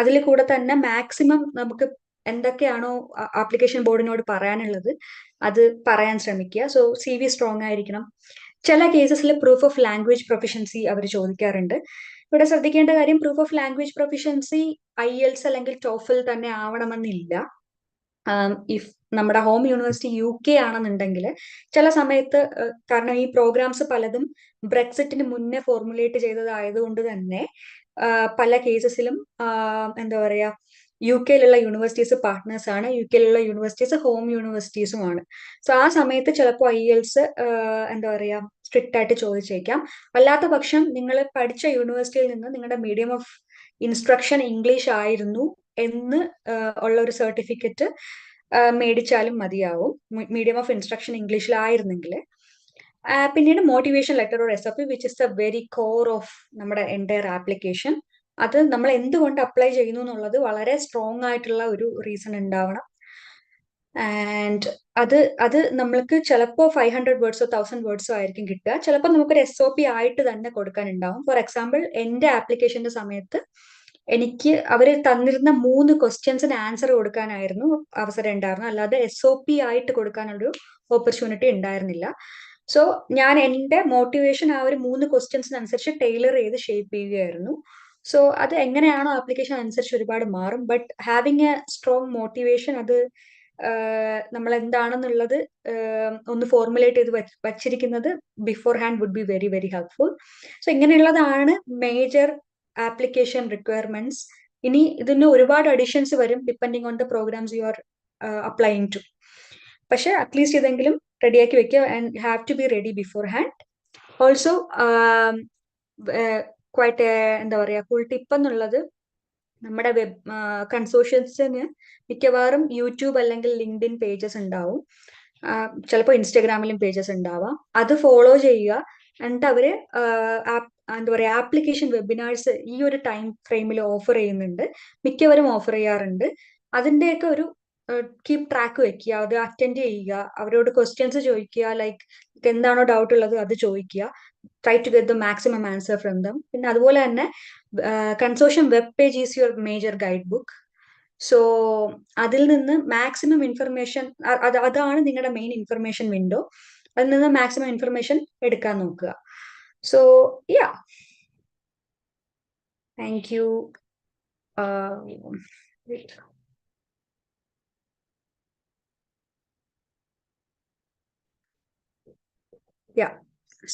അതിൽ കൂടെ തന്നെ മാക്സിമം നമുക്ക് എന്തൊക്കെയാണോ ആപ്ലിക്കേഷൻ ബോർഡിനോട് പറയാനുള്ളത് അത് പറയാൻ ശ്രമിക്കുക. സോ CV സ്ട്രോങ് ആയിരിക്കണം. ചില കേസസിൽ പ്രൂഫ് ഓഫ് ലാംഗ്വേജ് പ്രൊഫിഷ്യൻസി അവർ ചോദിക്കാറുണ്ട്. ഇവിടെ ശ്രദ്ധിക്കേണ്ട കാര്യം, proof of language proficiency IELTS അല്ലെങ്കിൽ TOEFL തന്നെ ആവണമെന്നില്ല. ഇഫ് നമ്മുടെ ഹോം യൂണിവേഴ്സിറ്റി UK ആണെന്നുണ്ടെങ്കിൽ ചില സമയത്ത്, കാരണം ഈ പ്രോഗ്രാംസ് പലതും ബ്രെക്സിറ്റിന് മുന്നേ ഫോർമുലേറ്റ് ചെയ്തതായതുകൊണ്ട് തന്നെ പല കേസസിലും എന്താ പറയാ, UK യൂണിവേഴ്സിറ്റീസ് പാർട്ട്നേഴ്സ് ആണ്, UK യൂണിവേഴ്സിറ്റീസ് ഹോം യൂണിവേഴ്സിറ്റീസും ആണ്. സോ ആ സമയത്ത് ചിലപ്പോൾ IELTS എന്താ പറയാ സ്ട്രിക്റ്റ് ആയിട്ട് ചോദിച്ചേക്കാം. അല്ലാത്ത പക്ഷം നിങ്ങൾ പഠിച്ച യൂണിവേഴ്സിറ്റിയിൽ നിന്ന് നിങ്ങളുടെ മീഡിയം ഓഫ് ഇൻസ്ട്രക്ഷൻ ഇംഗ്ലീഷ് ആയിരുന്നു എന്ന് ഉള്ള ഒരു സർട്ടിഫിക്കറ്റ് മേടിച്ചാലും മതിയാവും, മീഡിയം ഓഫ് ഇൻസ്ട്രക്ഷൻ ഇംഗ്ലീഷിലായിരുന്നെങ്കിൽ. പിന്നീട് motivation letter or SOP which is the very core of നമ്മുടെ എൻറ്റയർ ആപ്ലിക്കേഷൻ. അത് നമ്മൾ എന്തുകൊണ്ട് അപ്ലൈ ചെയ്യുന്നു എന്നുള്ളത് വളരെ സ്ട്രോങ് ആയിട്ടുള്ള ഒരു റീസൺ ഉണ്ടാവണം. ആൻഡ് അത് നമ്മൾക്ക് ചിലപ്പോൾ 500 വേർഡ്സോ 1000 വേർഡ്സോ ആയിരിക്കും കിട്ടുക, ചിലപ്പോൾ നമുക്കൊരു SOP ആയിട്ട് തന്നെ കൊടുക്കാനുണ്ടാവും. ഫോർ എക്സാമ്പിൾ, എൻ്റെ ആപ്ലിക്കേഷന്റെ സമയത്ത് എനിക്ക് അവർ തന്നിരുന്ന 3 ക്വസ്റ്റ്യൻസിന് ആൻസർ കൊടുക്കാനായിരുന്നു അവസരം ഉണ്ടായിരുന്നു, അല്ലാതെ SOP ആയിട്ട് കൊടുക്കാനൊരു ഓപ്പർച്യൂണിറ്റി ഉണ്ടായിരുന്നില്ല. സോ ഞാൻ എൻ്റെ മോട്ടിവേഷൻ ആ ഒരു 3 ക്വസ്റ്റ്യൻസിനനുസരിച്ച് ടൈലർ ചെയ്ത് ഷേപ്പ് ചെയ്യുകയായിരുന്നു. സോ അത് എങ്ങനെയാണോ ആപ്ലിക്കേഷൻ അനുസരിച്ച് ഒരുപാട് മാറും. But having a strong motivation, അത് നമ്മൾ എന്താണെന്നുള്ളത് ഒന്ന് ഫോർമുലേറ്റ് ചെയ്ത് വച്ചിരിക്കുന്നത് beforehand would be very helpful. So ഇങ്ങനെയുള്ളതാണ് മേജർ ആപ്ലിക്കേഷൻ റിക്വയർമെന്റ്സ്. ഇനി ഇതിന് ഒരുപാട് അഡീഷൻസ് വരും depending on the programmes you are applying to. പക്ഷെ അറ്റ്ലീസ്റ്റ് ഇതെങ്കിലും റെഡിയാക്കി വെക്കുക and have to be ready beforehand. Also quite എന്താ പറയാ ഫുൾ ടിപ്പ് എന്നുള്ളത്, നമ്മുടെ വെബ് കൺസോർഷ്യൽസിന് മിക്കവാറും യൂട്യൂബ് അല്ലെങ്കിൽ ലിങ്ക്ഡിൻ പേജസ് ഉണ്ടാവും, ചിലപ്പോൾ ഇൻസ്റ്റഗ്രാമിലും പേജസ് ഉണ്ടാവാം. അത് ഫോളോ ചെയ്യുക. എന്നിട്ട് അവര് എന്താ പറയാ ആപ്ലിക്കേഷൻ വെബിനാർസ് ഈ ഒരു ടൈം ഫ്രെയിമിൽ ഓഫർ ചെയ്യുന്നുണ്ട്, മിക്കവരും ഓഫർ ചെയ്യാറുണ്ട്. അതിന്റെയൊക്കെ ഒരു കീപ് ട്രാക്ക് വെക്കുക, അത് അറ്റൻഡ് ചെയ്യുക, അവരോട് ക്വസ്റ്റ്യൻസ് ചോദിക്കുക, ലൈക്ക് എന്താണോ ഡൗട്ട് ഉള്ളത് അത് ചോദിക്കുക. Try to get the maximum answer from them. പിന്നെ അതുപോലെ തന്നെ consortium web page is your major guide book. So അതിൽ നിന്ന് മാക്സിമം ഇൻഫർമേഷൻ, അതാണ് നിങ്ങളുടെ മെയിൻ ഇൻഫർമേഷൻ വിൻഡോ. അതിൽ നിന്ന് മാക്സിമം ഇൻഫർമേഷൻ എടുക്കാൻ നോക്കുക. So yeah, thank you. wait. Yeah.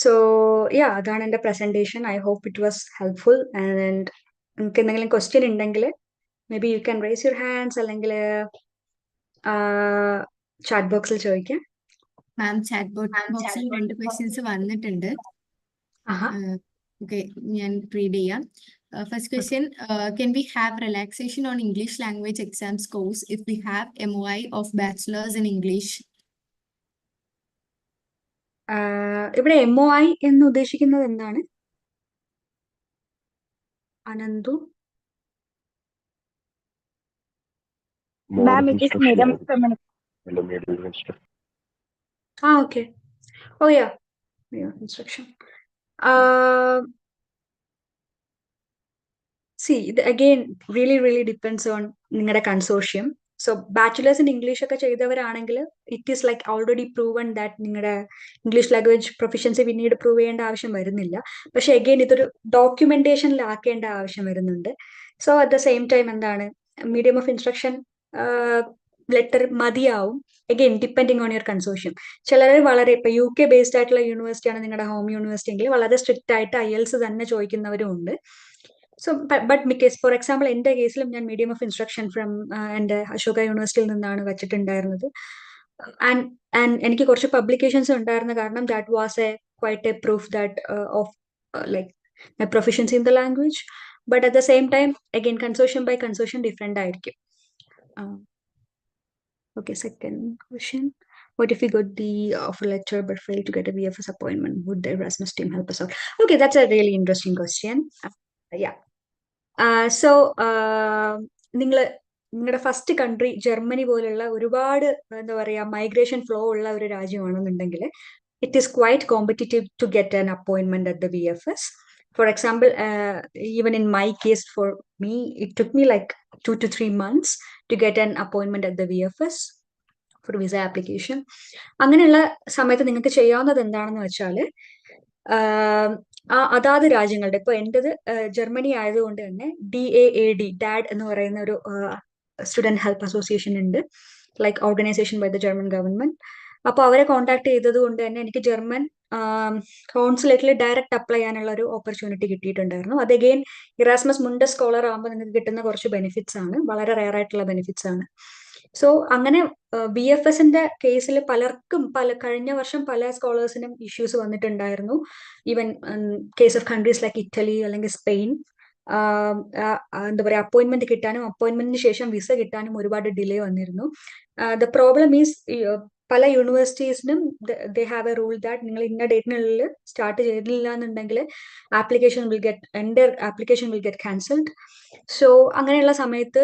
So yeah, അതാണ് എൻ്റെ presentation. I hope it was helpful. And നിങ്ങൾക്ക് എന്തെങ്കിലും question ഉണ്ടെങ്കിൽ maybe you can raise your hands അല്ലെങ്കിൽ chat boxൽ ചോദിക്കാം. മാം ചാറ്റ് ബോക്സിൽ 2 ക്വസ്റ്റ്യൻസ് വന്നിട്ടുണ്ട്. ഓക്കെ, ഞാൻ റീഡ് ചെയ്യാം. First question, can we have relaxation on English language exam scores if we have MOI of bachelor's in English? ഇവിടെ MOI എന്ന് ഉദ്ദേശിക്കുന്നത് എന്താണ്? Ananthu? Ma'am, it is medium communication. Okay. Oh yeah, instruction. See, again, really depends on നിങ്ങളുടെ consortium. So bachelor's in English ഒക്കെ ചെയ്തവരാണെങ്കിൽ it is like already proven that നിങ്ങളുടെ English language proficiency പിന്നീട് prove ചെയ്യേണ്ട ആവശ്യം വരുന്നില്ല. പക്ഷെ അഗെയിൻ ഇതൊരു ഡോക്യുമെന്റേഷനിലാക്കേണ്ട ആവശ്യം വരുന്നുണ്ട്. So at the same time എന്താണ് മീഡിയം ഓഫ് ഇൻസ്ട്രക്ഷൻ ലെറ്റർ മതിയാവും. Again depending on your consortium. ചിലർ വളരെ ഇപ്പൊ UK ബേസ്ഡ് ആയിട്ടുള്ള യൂണിവേഴ്സിറ്റി ആണ് നിങ്ങളുടെ ഹോം യൂണിവേഴ്സിറ്റി എങ്കിൽ വളരെ സ്ട്രിക്റ്റ് ആയിട്ട് IELTS തന്നെ ചോദിക്കുന്നവരും ഉണ്ട്. So but case for example എൻ്റെ കേസിലും ഞാൻ മീഡിയം ഓഫ് ഇൻസ്ട്രക്ഷൻ ഫ്രം എൻ്റെ അശോക യൂണിവേഴ്സിറ്റിയിൽ നിന്നാണ് വെച്ചിട്ടുണ്ടായിരുന്നത്. ആൻഡ് എനിക്ക് കുറച്ച് പബ്ലിക്കേഷൻസ് ഉണ്ടായിരുന്ന കാരണം that was quite a proof that of like my proficiency in the language. But at the same time again consortium by consortium different ആയിരിക്കും. Okay, second question. What if we got the offer letter but failed to get a VFS appointment? Would the Erasmus team help us out? Okay, that's a really interesting question. Yeah. So നിങ്ങളുടെ first country Germany പോലുള്ള ഒരുപാട് എന്താ പറയുക migration flow ഉള്ള ഒരു രാജ്യമാണെന്നുണ്ടെങ്കിൽ it is quite competitive to get an appointment at the VFS. For example, even in my case, for me, it took me like 2 to 3 months to get an appointment at the VFS for visa application. അങ്ങനെയുള്ള സമയത്ത് നിങ്ങൾക്ക് ചെയ്യാവുന്നത് എന്താണെന്ന് വെച്ചാൽ അതാത് രാജ്യങ്ങളുടെ ഇപ്പൊ എൻ്റെത് Germany ആയതുകൊണ്ട് തന്നെ DAAD എന്ന് പറയുന്ന ഒരു സ്റ്റുഡന്റ് ഹെൽപ്പ് അസോസിയേഷൻ ഉണ്ട്, like organisation by the German government. അപ്പൊ അവരെ കോൺടാക്ട് ചെയ്തത് കൊണ്ട് തന്നെ എനിക്ക് ജർമ്മൻ കോൺസുലേറ്റിൽ ഡയറക്റ്റ് അപ്ലൈ ചെയ്യാനുള്ള ഒരു ഓപ്പർച്യൂണിറ്റി കിട്ടിയിട്ടുണ്ടായിരുന്നു. അത് അഗെയിൻ ഇറാസ്മസ് മുണ്ടസ് സ്കോളർ ആകുമ്പോൾ നിങ്ങൾക്ക് കിട്ടുന്ന കുറച്ച് ബെനിഫിറ്റ്സ് ആണ്, വളരെ റെയർ ആയിട്ടുള്ള ബെനിഫിറ്റ്സ് ആണ്. സോ അങ്ങനെ VFSന്റെ കേസിൽ പലർക്കും കഴിഞ്ഞ വർഷം പല സ്കോളേഴ്സിനും ഇഷ്യൂസ് വന്നിട്ടുണ്ടായിരുന്നു. Even case of countries like Italy അല്ലെങ്കിൽ സ്പെയിൻ, എന്താ പറയുക അപ്പോയിന്റ്മെന്റ് കിട്ടാനും അപ്പോയിന്റ്മെന്റിന് ശേഷം വിസ കിട്ടാനും ഒരുപാട് ഡിലേ വന്നിരുന്നു. ദ പ്രോബ്ലം ഈസ് പല യൂണിവേഴ്സിറ്റീസിനും they have a rule that നിങ്ങൾ ഇന്ന ഡേറ്റിനുള്ളിൽ സ്റ്റാർട്ട് ചെയ്തില്ല എന്നുണ്ടെങ്കിൽ application will get cancelled. So അങ്ങനെയുള്ള സമയത്ത്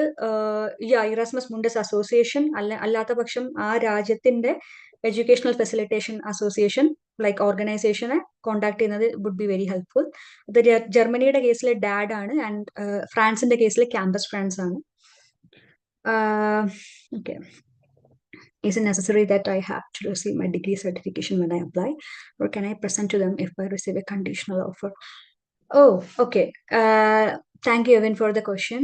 ഇറാസ്മസ് മുണ്ടസ് അസോസിയേഷൻ അല്ലാത്ത പക്ഷം ആ രാജ്യത്തിന്റെ എഡ്യൂക്കേഷണൽ ഫെസിലിറ്റേഷൻ അസോസിയേഷൻ ലൈക്ക് ഓർഗനൈസേഷനെ കോൺടാക്ട് ചെയ്യുന്നത് വുഡ് ബി വെരി ഹെൽപ്ഫുൾ. ഇത് ജർമ്മനിയുടെ കേസിൽ ഡാഡ് ആണ് ആൻഡ് ഫ്രാൻസിന്റെ കേസിൽ ക്യാമ്പസ് ഫ്രാൻസ് ആണ്. Okay. Is it necessary that I have to receive my degree certification when I apply, or can I present to them if I receive a conditional offer? Oh, okay. Thank you, Evan, for the question.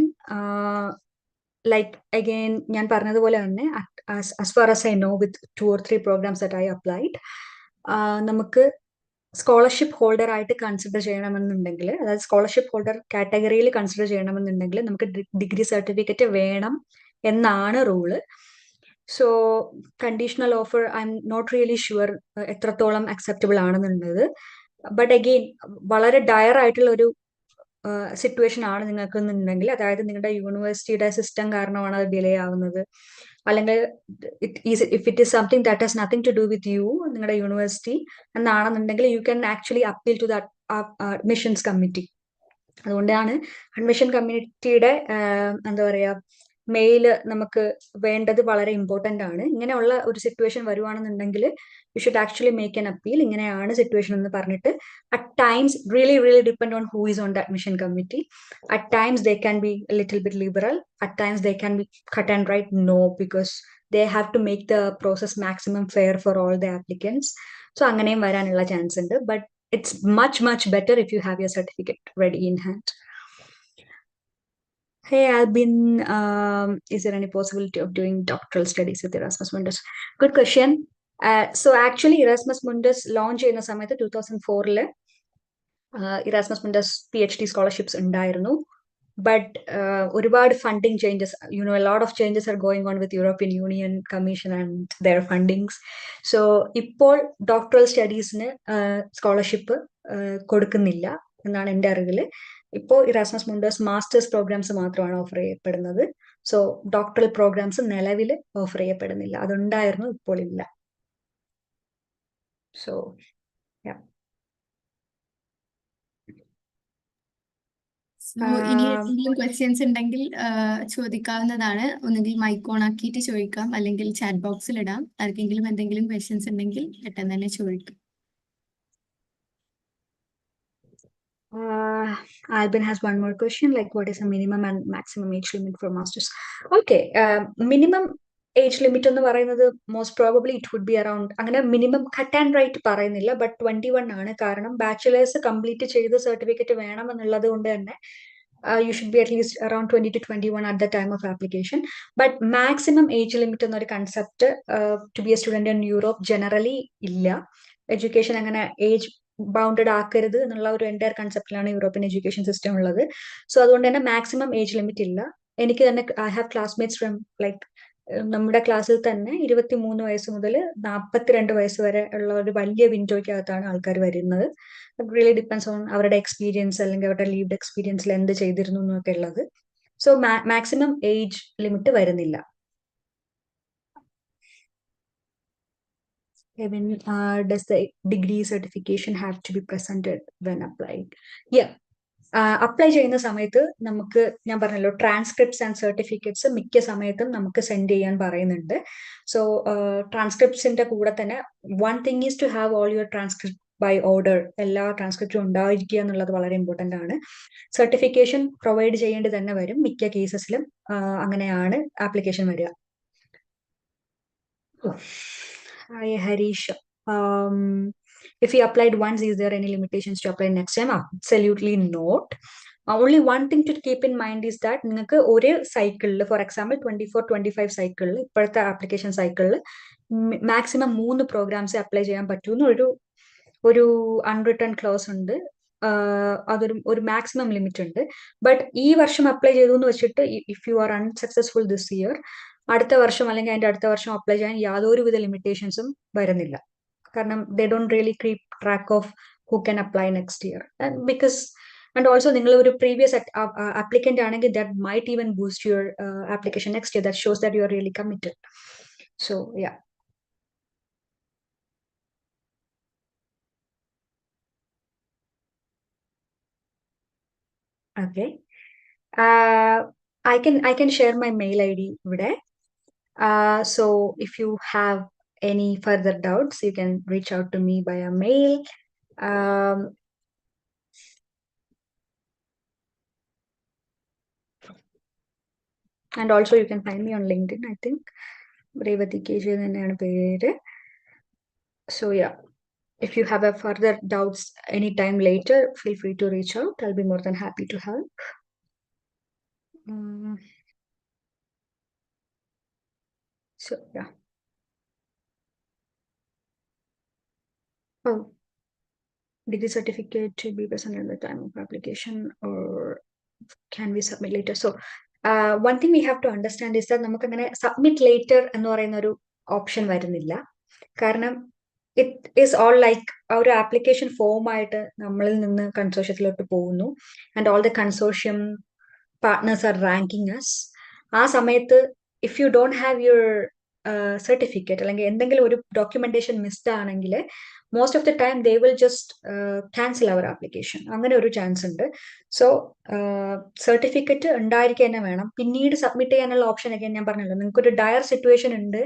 Like again, ഞാൻ പറഞ്ഞതുപോലെ തന്നെ as far as I know, with 2 or 3 programs that I applied, നമുക്ക് scholarship holder ആയിട്ട് consider ചെയ്യണമെന്നുണ്ടെങ്കിൽ, അതായത് scholarship holder കാറ്റഗറിയിൽ consider ചെയ്യണമെന്നുണ്ടെങ്കിൽ നമുക്ക് ഡിഗ്രി സർട്ടിഫിക്കറ്റ് വേണം എന്നാണ് rule. So conditional offer I'm not really sure എത്രത്തോളം അക്സെപ്റ്റബിൾ ആണെന്നുള്ളത്. ബട്ട് അഗെയിൻ വളരെ ഡയർ ആയിട്ടുള്ള ഒരു സിറ്റുവേഷൻ ആണ് നിങ്ങൾക്ക് എന്നുണ്ടെങ്കിൽ, അതായത് നിങ്ങളുടെ യൂണിവേഴ്സിറ്റിയുടെ സിസ്റ്റം കാരണമാണ് അത് ഡിലേ ആവുന്നത്, അല്ലെങ്കിൽ if it is something that has nothing to do with you, നിങ്ങളുടെ യൂണിവേഴ്സിറ്റി എന്നാണെന്നുണ്ടെങ്കിൽ you can actually appeal to the admissions committee. അതുകൊണ്ടാണ് അഡ്മിഷൻ കമ്മിറ്റിയുടെ എന്താ പറയാ മെയില് നമുക്ക് വേണ്ടത് വളരെ ഇമ്പോർട്ടന്റ് ആണ്. ഇങ്ങനെയുള്ള ഒരു സിറ്റുവേഷൻ വരുവാണെന്നുണ്ടെങ്കിൽ you should actually make an appeal. ഇങ്ങനെയാണ് സിറ്റുവേഷൻ എന്ന് പറഞ്ഞിട്ട് at times really depend on who is on the admission committee. At times they can be little bit liberal, at times they can be cut and right no, because they have to make the process maximum fair for all the applicants. So അങ്ങനെയും വരാനുള്ള chance ഉണ്ട്. But it's much better if you have your certificate ready in hand. Hey Albin, is there any possibility of doing doctoral studies with Erasmus Mundus? Good question. So actually Erasmus Mundus launch ചെയ്യുന്ന സമയത്ത് 2004 Erasmus മുണ്ടസ് PhD scholarships ഉണ്ടായിരുന്നു. But ഒരുപാട് funding changes, a lot of changes are going on with European Union Commission and their fundings. So ഇപ്പോൾ doctoral സ്റ്റഡീസിന് scholarship കൊടുക്കുന്നില്ല എന്നാണ് എൻ്റെ അറിവിൽ. ഇപ്പോൾ ഇറാസ്മസ് മുണ്ടസ് മാസ്റ്റേഴ്സ് പ്രോഗ്രാംസ് മാത്രമാണ് ഓഫർ ചെയ്യപ്പെടുന്നത്. സോ ഡോക്ടറൽ പ്രോഗ്രാംസ് നിലവിൽ ഓഫർ ചെയ്യപ്പെടുന്നില്ല. അതുണ്ടായിരുന്നു, ഇപ്പോൾ ഇല്ല. സോ ഇനി എന്തെങ്കിലും ക്വസ്റ്റ്യൻസ് ഉണ്ടെങ്കിൽ ചോദിക്കാവുന്നതാണ്. ഒന്നുകിൽ മൈക്ക് ഓൺ ആക്കിയിട്ട് ചോദിക്കാം, അല്ലെങ്കിൽ ചാറ്റ് ബോക്സിൽ ഇടാം. ആർക്കെങ്കിലും എന്തെങ്കിലും ക്വസ്റ്റ്യൻസ് ഉണ്ടെങ്കിൽ പെട്ടെന്ന് തന്നെ ചോദിക്കാം. Albin has one more question, like what is the minimum and maximum age limit for masters? Okay, minimum age limit എന്ന് പറയുന്നത് most probably it would be around, അങ്ങനെ മിനിമം കട്ട് ആൻഡ് റൈറ്റ് പറയുന്നില്ല, but 21 ആണ്. കാരണം bachelor's complete ചെയ്ത് certificate വേണം എന്നുള്ളത് കൊണ്ട് തന്നെ you should be at least around 20 to 21 at the time of application. But maximum age limit എന്നൊരു concept to be a student in Europe generally ഇല്ല. എഡ്യൂക്കേഷൻ അങ്ങനെ ഏജ് ബൗണ്ടഡ് ആക്കരുത് എന്നുള്ള ഒരു എൻറ്റയർ കൺസെപ്റ്റിലാണ് യൂറോപ്യൻ എഡ്യൂക്കേഷൻ സിസ്റ്റം ഉള്ളത്. So അതുകൊണ്ട് തന്നെ maximum age limit ഇല്ല. എനിക്ക് തന്നെ I have classmates from like നമ്മുടെ ക്ലാസ്സിൽ തന്നെ 23 വയസ്സ് മുതൽ 42 വയസ്സ് വരെ ഉള്ള ഒരു വലിയ വിൻഡോയ്ക്കകത്താണ് ആൾക്കാർ വരുന്നത്. റിയലി ഡിപ്പെൻസ് ഓൺ അവരുടെ എക്സ്പീരിയൻസ് അല്ലെങ്കിൽ അവരുടെ ലീവ്ഡ് എക്സ്പീരിയൻസിൽ എന്ത് ചെയ്തിരുന്നു എന്നൊക്കെ ഉള്ളത്. സോ മാക്സിമം ഏജ് ലിമിറ്റ് വരുന്നില്ല. Does the degree certification have to be presented when applied? Yeah. Apply ചെയ്യുന്ന സമയത്ത് നമുക്ക്, ഞാൻ പറഞ്ഞല്ലോ, ട്രാൻസ്ക്രിപ്റ്റ്സ് ആൻഡ് സർട്ടിഫിക്കറ്റ്സ് മിക്ക സമയത്തും നമുക്ക് സെൻഡ് ചെയ്യാൻ പറയുന്നുണ്ട്. സോ ട്രാൻസ്ക്രിപ്റ്റ്സിന്റെ കൂടെ തന്നെ one thing is to have all your transcript by order. എല്ലാ ട്രാൻസ്ക്രിപ്റ്റും ഉണ്ടായിരിക്കുക എന്നുള്ളത് വളരെ ഇമ്പോർട്ടൻ്റ് ആണ്. സർട്ടിഫിക്കേഷൻ പ്രൊവൈഡ് ചെയ്യേണ്ടി തന്നെ വരും. മിക്ക കേസസിലും അങ്ങനെയാണ് ആപ്ലിക്കേഷൻ വരിക. Hi Harish. If you applied once, is there any limitations to apply next time? Absolutely not. Only one thing to keep in mind is that നിങ്ങൾക്ക് ഒരേ സൈക്കിളിൽ, ഫോർ എക്സാമ്പിൾ 24-25 സൈക്കിളിൽ, ഇപ്പോഴത്തെ ആപ്ലിക്കേഷൻ സൈക്കിളിൽ മാക്സിമം 3 പ്രോഗ്രാംസ് അപ്ലൈ ചെയ്യാൻ പറ്റുമെന്ന് ഒരു unwritten close ഉണ്ട്. ഒരു മാക്സിമം ലിമിറ്റ് ഉണ്ട്. ബട്ട് ഈ വർഷം അപ്ലൈ ചെയ്തു എന്ന് വെച്ചിട്ട് if you are unsuccessful this year, അടുത്ത വർഷം അല്ലെങ്കിൽ അതിന്റെ അടുത്ത വർഷം അപ്ലൈ ചെയ്യാൻ യാതൊരുവിധ ലിമിറ്റേഷൻസും വരുന്നില്ല. കാരണം they don't really keep track of who can apply next year. Because and also നിങ്ങൾ ഒരു പ്രീവിയസ് ആപ്ലിക്കന്റ് ആണെങ്കിൽ that might even boost your application next year. That shows that you are really committed. So yeah. Okay. I can share my mail ID ഇവിടെ. So if you have any further doubts, you can reach out to me via mail. And also you can find me on LinkedIn, I think. Revati KJ തന്നെയാണ് പേര്. So yeah, if you have a further doubts anytime later, feel free to reach out. I'll be more than happy to help. So yeah. Oh, degree certificate to be presented at the time of application, or can we submit later? So one thing we have to understand is that നമുക്ക് അങ്ങനെ submit later എന്ന് പറയുന്ന ഒരു option വരുന്നില്ല. കാരണം it is all like ആ ഒരു application form ആയിട്ട് നമ്മളിൽ നിന്ന് കൺസോർഷ്യത്തിലോട്ട് പോകുന്നു. And all the consortium partners are ranking us. ആ സമയത്ത് if you don't have your certificate അല്ലെങ്കിൽ എന്തെങ്കിലും ഒരു ഡോക്യുമെന്റേഷൻ മിസ്ഡ് ആണെങ്കിൽ most of the time they will just cancel അവർ ആപ്ലിക്കേഷൻ. അങ്ങനെ ഒരു ചാൻസ് ഉണ്ട്. സോ സർട്ടിഫിക്കറ്റ് ഉണ്ടായിരിക്കുക തന്നെ വേണം. പിന്നീട് സബ്മിറ്റ് ചെയ്യാനുള്ള ഓപ്ഷൻ ഒക്കെ ഞാൻ പറഞ്ഞല്ലോ, നിങ്ങൾക്കൊരു ഡയർ സിറ്റുവേഷൻ ഉണ്ട്,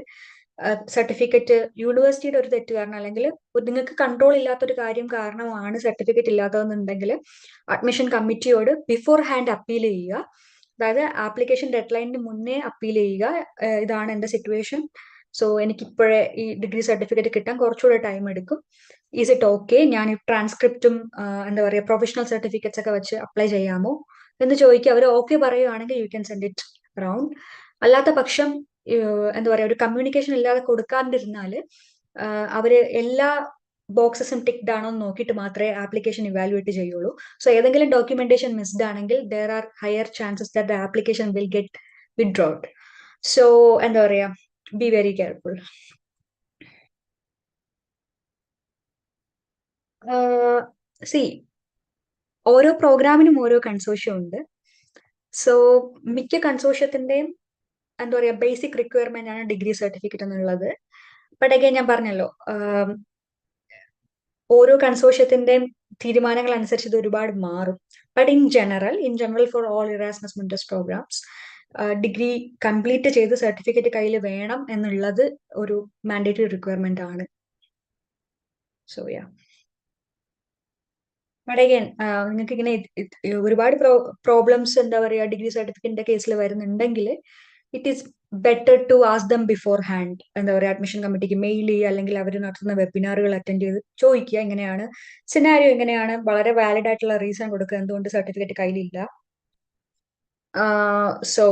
സർട്ടിഫിക്കറ്റ് യൂണിവേഴ്സിറ്റിയുടെ ഒരു തെറ്റ് കാരണം അല്ലെങ്കിൽ നിങ്ങൾക്ക് കൺട്രോൾ ഇല്ലാത്തൊരു കാര്യം കാരണമാണ് സർട്ടിഫിക്കറ്റ് ഇല്ലാത്തതെന്നുണ്ടെങ്കിൽ അഡ്മിഷൻ കമ്മിറ്റിയോട് ബിഫോർ ഹാൻഡ് അപ്പീൽ ചെയ്യുക. അതായത് ആപ്ലിക്കേഷൻ ഡെഡ് ലൈനിന് മുന്നേ അപ്പീൽ ചെയ്യുക, ഇതാണ് എൻ്റെ സിറ്റുവേഷൻ, സോ എനിക്കിപ്പോഴേ ഈ ഡിഗ്രി സർട്ടിഫിക്കറ്റ് കിട്ടാൻ കുറച്ചുകൂടെ ടൈം എടുക്കും, ഈസ് ഇറ്റ് ഓക്കെ, ഞാൻ ഈ ട്രാൻസ്ക്രിപ്റ്റും എന്താ പറയുക പ്രൊഫഷണൽ സർട്ടിഫിക്കറ്റ്സ് ഒക്കെ വെച്ച് അപ്ലൈ ചെയ്യാമോ എന്ന് ചോദിക്കുക. അവർ ഓക്കെ പറയുകയാണെങ്കിൽ you can send it around. അല്ലാത്ത പക്ഷം എന്താ പറയാ, ഒരു കമ്മ്യൂണിക്കേഷൻ ഇല്ലാതെ കൊടുക്കാണ്ടിരുന്നാൽ അവര് എല്ലാ ബോക്സസും ടിക്ഡ് ആണോ എന്ന് നോക്കിയിട്ട് മാത്രമേ ആപ്ലിക്കേഷൻ ഇവാലുവേറ്റ് ചെയ്യുള്ളൂ. സോ ഏതെങ്കിലും ഡോക്യുമെന്റേഷൻ മിസ്ഡ് ആണെങ്കിൽ there are higher chances that the application will get withdrawed. So എന്താ പറയാ, ബി വെരി കെയർഫുൾ. സി, ഓരോ പ്രോഗ്രാമിനും ഓരോ കൺസോഷ്യം ഉണ്ട്. സോ മിക്ക കൺസോഷ്യത്തിന്റെയും എന്താ പറയാ ബേസിക് റിക്വയർമെന്റ് ആണ് ഡിഗ്രി സർട്ടിഫിക്കറ്റ് എന്നുള്ളത്. ബട്ട് അഗൈൻ ഞാൻ പറഞ്ഞല്ലോ, ഓരോ കൺസോഷ്യത്തിന്റെയും തീരുമാനങ്ങൾ അനുസരിച്ച് ഇത് ഒരുപാട് മാറും. But in general for all Erasmus Mundus programmes degree complete ചെയ്ത് സർട്ടിഫിക്കറ്റ് കയ്യിൽ വേണം എന്നുള്ളത് ഒരു മാൻഡേറ്ററി റിക്വയർമെന്റ് ആണ്. So yeah. ബട്ട് അഗൈൻ നിങ്ങൾക്ക് ഇങ്ങനെ ഒരുപാട് പ്രോബ്ലംസ് എന്താ പറയാ ഡിഗ്രി സർട്ടിഫിക്കറ്റിന്റെ കേസിൽ വരുന്നുണ്ടെങ്കിൽ it is better to ask them beforehand. എന്താ പറയുക, അഡ്മിഷൻ കമ്മിറ്റിക്ക് മെയിൽ ചെയ്യുക, അല്ലെങ്കിൽ അവർ നടത്തുന്ന വെബിനാറുകൾ അറ്റൻഡ് ചെയ്ത് ചോദിക്കുക എങ്ങനെയാണ് സിനാരിയോ, എങ്ങനെയാണ്, വളരെ വാലിഡ് ആയിട്ടുള്ള റീസൺ കൊടുക്കുക എന്തുകൊണ്ട് സർട്ടിഫിക്കറ്റ് കയ്യിലില്ല. So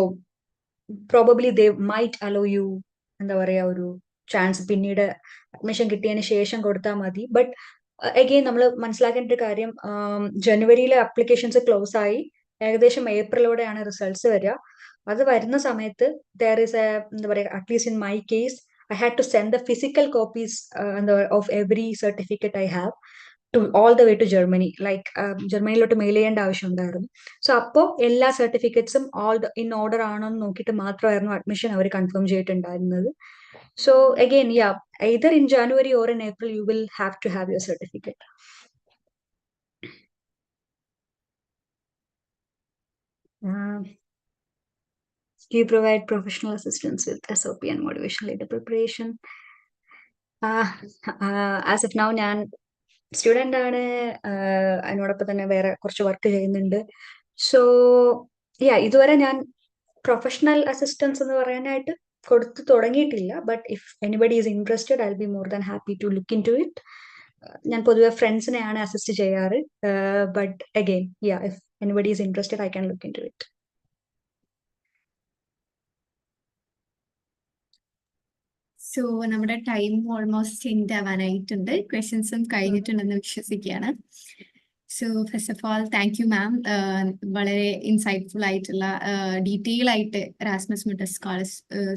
probably they might allow you എന്താ പറയാ ഒരു ചാൻസ് പിന്നീട് അഡ്മിഷൻ കിട്ടിയതിന് ശേഷം കൊടുത്താൽ മതി. ബട്ട് അഗെയിൻ നമ്മൾ മനസ്സിലാക്കേണ്ട ഒരു കാര്യം, ജനുവരിയിലെ അപ്ലിക്കേഷൻസ് ക്ലോസ് ആയി ഏകദേശം ഏപ്രിലോടെയാണ് റിസൾട്ട്സ് വരിക. അത് വരുന്ന സമയത്ത് ദർ ഇസ് എന്താ പറയുക, at least in my case I had to send the physical copies of every certificate I have to all the way to Germany. Like ജർമ്മനിയിലോട്ട് മെയിൽ ചെയ്യേണ്ട ആവശ്യം ഉണ്ടായിരുന്നു. സോ അപ്പോൾ എല്ലാ സർട്ടിഫിക്കറ്റ്സും ഇൻ ഓർഡർ ആണോ എന്ന് നോക്കിയിട്ട് മാത്രമായിരുന്നു അഡ്മിഷൻ അവർ കൺഫേം ചെയ്തിട്ടുണ്ടായിരുന്നത്. So again yeah, either in January or in April you will have to have your certificate. Do you provide professional assistance with SOP and motivation leader preparation? As of now ഞാൻ student ആണ്. അതിനോടൊപ്പം തന്നെ വേറെ കുറച്ച് work ചെയ്യുന്നുണ്ട്. So yeah, ഇതുവരെ ഞാൻ professional assistance എന്ന് പറയാനായിട്ട് കൊടുത്തു തുടങ്ങിയിട്ടില്ല. But if anybody is interested I will be more than happy to look into it. ഞാൻ പൊതുവെ ഫ്രണ്ട്സിനെയാണ് അസിസ്റ്റ് ചെയ്യാറ്. But again yeah, if anybody is interested I can look into it. So നമ്മുടെ time almost end ആവാനായിട്ടുണ്ട്. ക്വസ്റ്റ്യൻസും കഴിഞ്ഞിട്ടുണ്ടെന്ന് വിശ്വസിക്കുകയാണ്. So first of all thank you ma'am. വളരെ ഇൻസൈറ്റ്ഫുൾ ആയിട്ടുള്ള ഡീറ്റെയിൽ ആയിട്ട് എറാസ്മസ് മുണ്ടസ്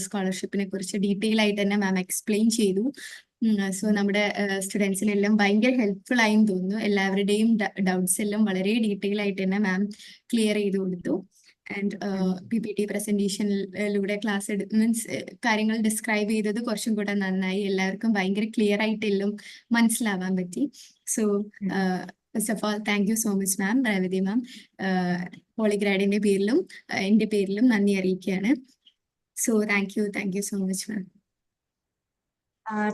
സ്കോളർഷിപ്പിനെ കുറിച്ച് ഡീറ്റെയിൽ ആയിട്ട് തന്നെ മാം എക്സ്പ്ലെയിൻ ചെയ്തു. സോ നമ്മുടെ സ്റ്റുഡൻസിനെല്ലാം ഭയങ്കര ഹെൽപ്ഫുൾ ആയെന്ന് തോന്നുന്നു. എല്ലാവരുടെയും ഡൗട്ട്സ് എല്ലാം വളരെ ഡീറ്റെയിൽ ആയിട്ട് തന്നെ മാം ക്ലിയർ ചെയ്ത് കൊടുത്തു. ആൻഡ് PPT പ്രസന്റേഷനിലൂടെ ക്ലാസ് മീൻസ് കാര്യങ്ങൾ ഡിസ്ക്രൈബ് ചെയ്തത് കുറച്ചും കൂടെ നന്നായി. എല്ലാവർക്കും ഭയങ്കര ക്ലിയർ ആയിട്ട് എല്ലാം മനസ്സിലാവാൻ പറ്റി. So first of all thank you so much ma'am. Revathi ma'am, പോളിഗ്രാഡിന്റെ പേരിലും എൻ്റെ പേരിലും നന്ദി അറിയിക്കുകയാണ്. So thank you so much ma'am.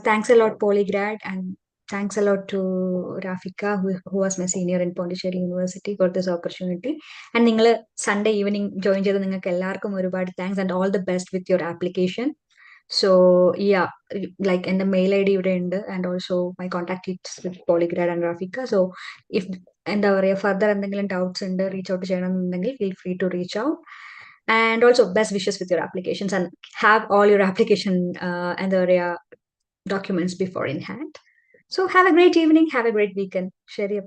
Thanks a lot Poligrad, and thanks a lot to Rafika who was my senior in Pondicherry University for this opportunity. And നിങ്ങൾ Sunday evening join ചെയ്ത് നിങ്ങൾക്ക് എല്ലാവർക്കും ഒരുപാട് thanks and all the best with your application. So yeah, like എൻ്റെ mail ID ഇവിടെ ഉണ്ട്, and also my contact details with Polygrad and Rafiqa. So if എന്താ പറയുക ഫർദർ എന്തെങ്കിലും ഡൗട്ട്സ് ഉണ്ട്, റീച്ച് ഔട്ട് ചെയ്യണമെന്നുണ്ടെങ്കിൽ feel free to reach out. And also best wishes with your applications, and have all your application and the documents before in hand. So have a great evening, have a great weekend. Share your